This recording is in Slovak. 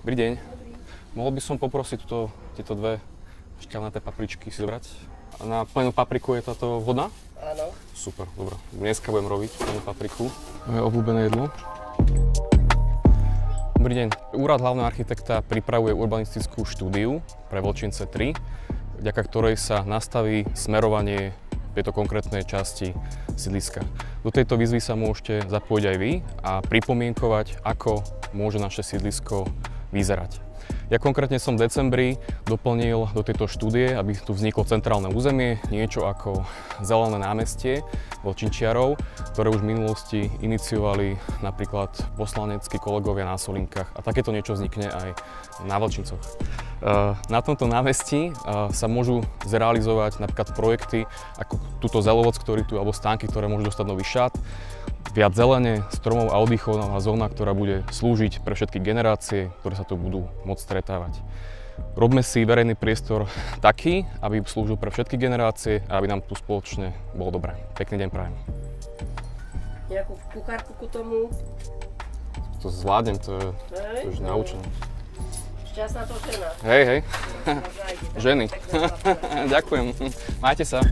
Dobrý deň. Mohol by som poprosiť tieto dve šťavnaté papričky si zobrať? Na plnú papriku je táto vhodná? Áno. Super, dobré. Dneska budem robiť plnú papriku. Moje obľúbené jedlo. Dobrý deň. Úrad hlavného architekta pripravuje urbanistickú štúdiu pre Vlčince 3, vďaka ktorej sa nastaví smerovanie tejto konkrétnej časti sídliska. Do tejto výzvy sa môžete zapojiť aj vy a pripomienkovať, ako môže naše sídlisko vyzerať. Ja konkrétne som v decembri doplnil do tejto štúdie, aby tu vzniklo centrálne územie, niečo ako zelené námestie Vlčinčiarov, ktoré už v minulosti iniciovali napríklad poslaneckí kolegovia na Solinkách. A takéto niečo vznikne aj na Vlčincoch. Na tomto námestí sa môžu zrealizovať napríklad projekty ako túto zelovoc, ktorý tu, alebo stánky, ktoré môžu dostať nový šat, viac zelene, stromov a oddychovná zóna, ktorá bude slúžiť pre všetky generácie, ktoré sa tu budú môcť stretávať. Robme si verejný priestor taký, aby slúžil pre všetky generácie a aby nám tu spoločne bolo dobré. Pekný deň prajem. Nejakú kuchárku ku tomu? To zvládnem, to je už naučené. Šťastná to žena. Hej. Ženy. Ďakujem. Majte sa.